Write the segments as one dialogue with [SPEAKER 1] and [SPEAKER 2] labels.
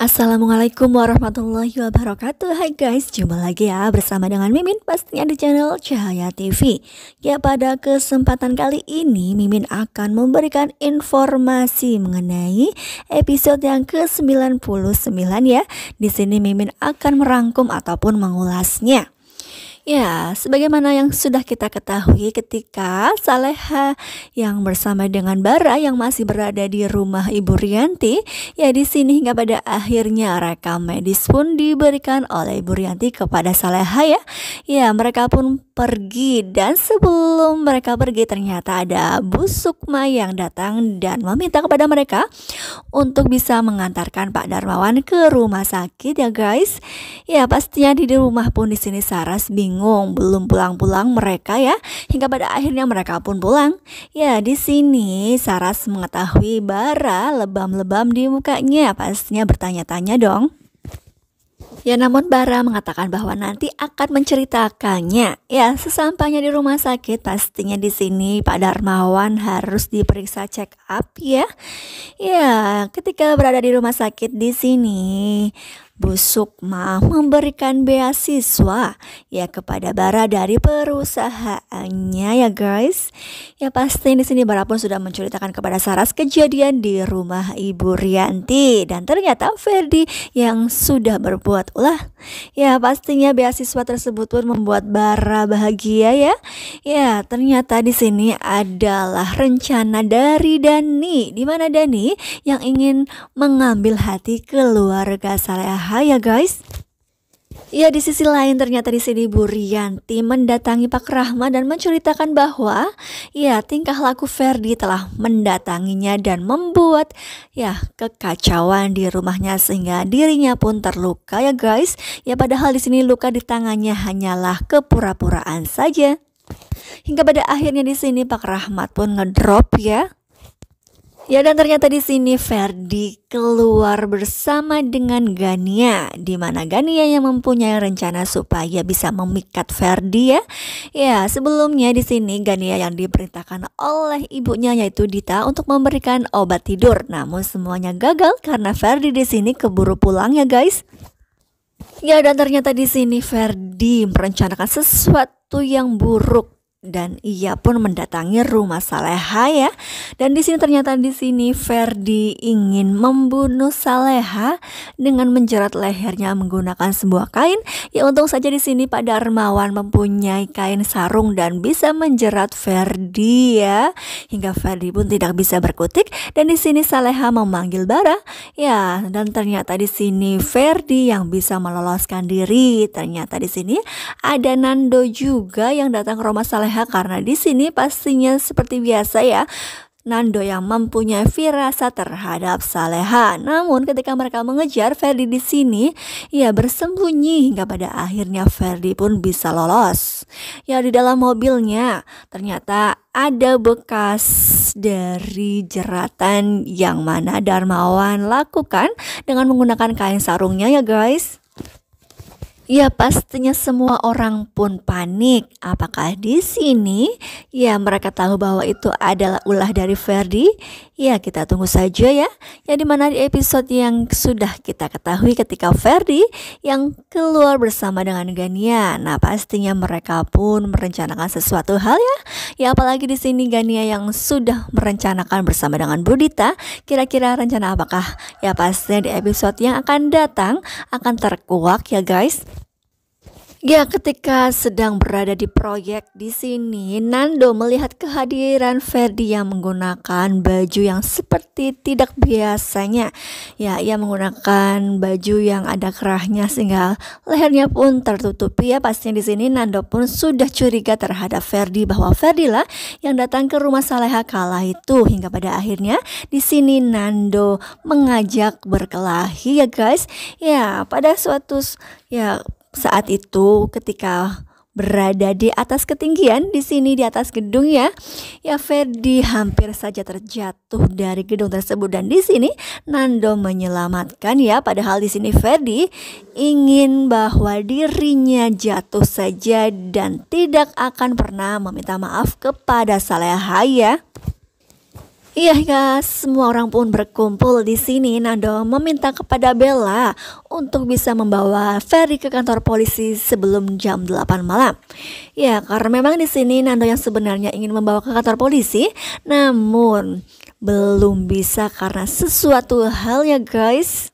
[SPEAKER 1] Assalamualaikum warahmatullahi wabarakatuh. Hai guys, jumpa lagi ya bersama dengan Mimin pastinya di channel Cahaya TV. Ya, pada kesempatan kali ini Mimin akan memberikan informasi mengenai episode yang ke-99 ya. Di sini Mimin akan merangkum ataupun mengulasnya. Ya, sebagaimana yang sudah kita ketahui ketika Saleha yang bersama dengan Bara yang masih berada di rumah Ibu Rianti, ya di sini hingga pada akhirnya rekam medis pun diberikan oleh Ibu Rianti kepada Saleha ya. Ya, mereka pun pergi dan sebelum mereka pergi ternyata ada Bu Sukma yang datang dan meminta kepada mereka untuk bisa mengantarkan Pak Darmawan ke rumah sakit ya guys. Ya, pastinya di rumah pun di sini Saras bingung, belum pulang-pulang mereka ya. Hingga pada akhirnya mereka pun pulang. Ya, di sini Saras mengetahui Bara lebam-lebam di mukanya, pastinya bertanya-tanya dong. Ya, namun Bara mengatakan bahwa nanti akan menceritakannya. Ya, sesampainya di rumah sakit pastinya di sini Pak Darmawan harus diperiksa check up ya. Ya, ketika berada di rumah sakit di sini Bu Sukma memberikan beasiswa ya kepada Bara dari perusahaannya ya guys. Ya, pasti di sini Bara pun sudah menceritakan kepada Saras kejadian di rumah Ibu Rianti dan ternyata Ferdi yang sudah berbuat ulah. Ya, pastinya beasiswa tersebut pun membuat Bara bahagia ya. Ya, ternyata di sini adalah rencana dari Dani, di mana Dani yang ingin mengambil hati keluarga Saleha ya guys. Ya, di sisi lain ternyata di sini Bu Rianti mendatangi Pak Rahma dan menceritakan bahwa ya tingkah laku Ferdi telah mendatanginya dan membuat ya kekacauan di rumahnya sehingga dirinya pun terluka ya guys. Ya, padahal di sini luka di tangannya hanyalah kepura-puraan saja. Hingga pada akhirnya di sini Pak Rahmat pun ngedrop ya. Ya, dan ternyata di sini Ferdi keluar bersama dengan Gania, di mana Gania yang mempunyai rencana supaya bisa memikat Ferdi ya. Ya, sebelumnya di sini Gania yang diperintahkan oleh ibunya yaitu Dita untuk memberikan obat tidur, namun semuanya gagal karena Ferdi di sini keburu pulang ya guys. Ya, dan ternyata di sini Ferdi merencanakan sesuatu yang buruk. Dan ia pun mendatangi rumah Saleha ya. Dan di sini ternyata di sini Ferdi ingin membunuh Saleha dengan menjerat lehernya menggunakan sebuah kain. Ya, untung saja di sini Pak Darmawan mempunyai kain sarung dan bisa menjerat Ferdi ya. Hingga Ferdi pun tidak bisa berkutik dan di sini Saleha memanggil Bara. Ya, dan ternyata di sini Ferdi yang bisa meloloskan diri. Ternyata di sini ada Nando juga yang datang ke rumah Saleha karena di sini pastinya seperti biasa ya. Nando yang mempunyai firasat terhadap Saleha. Namun ketika mereka mengejar Ferdi di sini, ia bersembunyi hingga pada akhirnya Ferdi pun bisa lolos. Ya, di dalam mobilnya ternyata ada bekas dari jeratan yang mana Darmawan lakukan dengan menggunakan kain sarungnya ya guys. Ya, pastinya semua orang pun panik. Apakah di sini ya mereka tahu bahwa itu adalah ulah dari Ferdi? Ya, kita tunggu saja ya. Ya, dimana di episode yang sudah kita ketahui ketika Ferdi yang keluar bersama dengan Gania. Nah, pastinya mereka pun merencanakan sesuatu hal ya. Ya, apalagi di sini Gania yang sudah merencanakan bersama dengan Budita. Kira-kira rencana apakah? Ya, pastinya di episode yang akan datang akan terkuak ya guys. Ya, ketika sedang berada di proyek di sini, Nando melihat kehadiran Ferdi yang menggunakan baju yang seperti tidak biasanya. Ya, ia menggunakan baju yang ada kerahnya sehingga lehernya pun tertutupi ya. Pastinya di sini Nando pun sudah curiga terhadap Ferdi bahwa Ferdi lah yang datang ke rumah Saleha kala itu. Hingga pada akhirnya di sini Nando mengajak berkelahi ya guys. Ya, pada suatu saat itu ketika berada di atas ketinggian di sini di atas gedung ya. Ya, Ferdi hampir saja terjatuh dari gedung tersebut dan di sini Nando menyelamatkan ya. Padahal di sini Ferdi ingin bahwa dirinya jatuh saja dan tidak akan pernah meminta maaf kepada Saleha ya. Iya guys, semua orang pun berkumpul di sini. Nando meminta kepada Bella untuk bisa membawa Ferry ke kantor polisi sebelum jam 8 malam. Ya, karena memang di sini Nando yang sebenarnya ingin membawa ke kantor polisi, namun belum bisa karena sesuatu hal ya guys.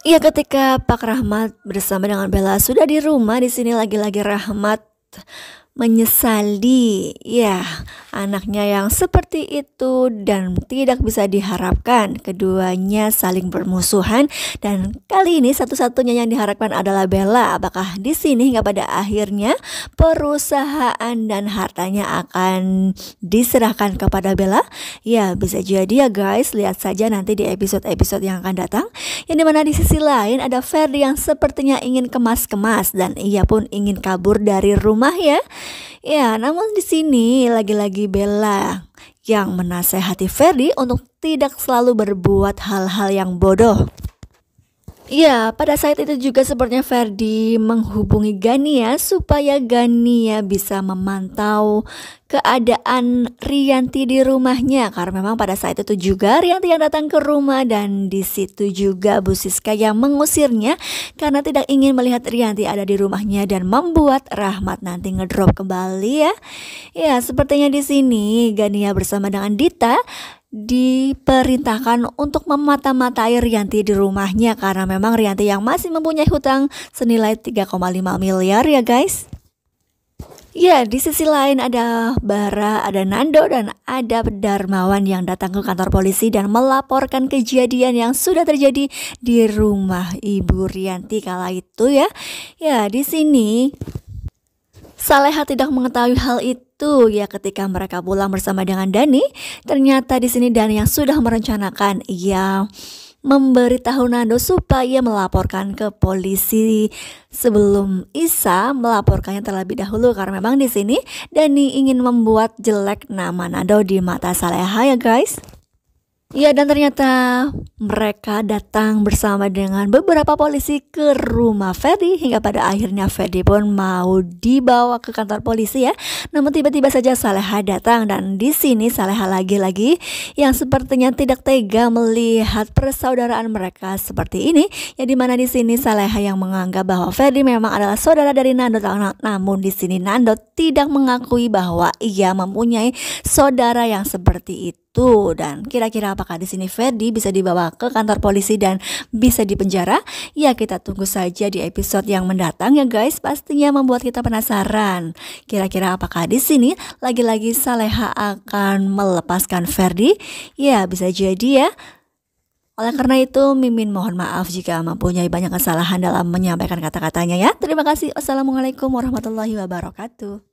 [SPEAKER 1] Iya, ketika Pak Rahmat bersama dengan Bella sudah di rumah, di sini lagi-lagi Rahmat menyesali ya anaknya yang seperti itu dan tidak bisa diharapkan keduanya saling bermusuhan, dan kali ini satu-satunya yang diharapkan adalah Bella. Apakah di sini hingga pada akhirnya perusahaan dan hartanya akan diserahkan kepada Bella? Ya, bisa jadi ya guys, lihat saja nanti di episode-episode yang akan datang, yang dimana di sisi lain ada Ferdy yang sepertinya ingin kemas-kemas dan ia pun ingin kabur dari rumah ya. Ya, namun di sini lagi-lagi Bella yang menasehati Ferdy untuk tidak selalu berbuat hal-hal yang bodoh. Ya, pada saat itu juga sepertinya Ferdy menghubungi Gania supaya Gania bisa memantau keadaan Rianti di rumahnya, karena memang pada saat itu juga Rianti yang datang ke rumah dan di situ juga Bu Siska yang mengusirnya karena tidak ingin melihat Rianti ada di rumahnya dan membuat Rahmat nanti ngedrop kembali ya. Ya, sepertinya di sini Gania bersama dengan Dita diperintahkan untuk memata-matai Rianti di rumahnya karena memang Rianti yang masih mempunyai hutang senilai 3,5 miliar ya guys. Ya, di sisi lain ada Bara, ada Nando, dan ada Darmawan yang datang ke kantor polisi dan melaporkan kejadian yang sudah terjadi di rumah Ibu Rianti kala itu ya. Ya, di sini Saleha tidak mengetahui hal itu ya ketika mereka pulang bersama dengan Dani. Ternyata di sini Dani yang sudah merencanakan, ia memberitahu Nando supaya melaporkan ke polisi sebelum Isa melaporkannya terlebih dahulu karena memang di sini Dani ingin membuat jelek nama Nando di mata Saleha ya guys. Ya, dan ternyata mereka datang bersama dengan beberapa polisi ke rumah Ferdy hingga pada akhirnya Ferdy pun mau dibawa ke kantor polisi ya. Namun tiba-tiba saja Saleha datang dan di sini Saleha lagi-lagi yang sepertinya tidak tega melihat persaudaraan mereka seperti ini. Ya, dimana di sini Saleha yang menganggap bahwa Ferdy memang adalah saudara dari Nando, namun di sini Nando tidak mengakui bahwa ia mempunyai saudara yang seperti itu. Dan kira-kira apakah di sini Ferdy bisa dibawa ke kantor polisi dan bisa dipenjara? Ya, kita tunggu saja di episode yang mendatang ya guys. Pastinya membuat kita penasaran. Kira-kira apakah di sini lagi-lagi Saleha akan melepaskan Ferdy? Ya, bisa jadi ya. Oleh karena itu, Mimin mohon maaf jika mempunyai banyak kesalahan dalam menyampaikan kata-katanya ya. Terima kasih. Wassalamualaikum warahmatullahi wabarakatuh.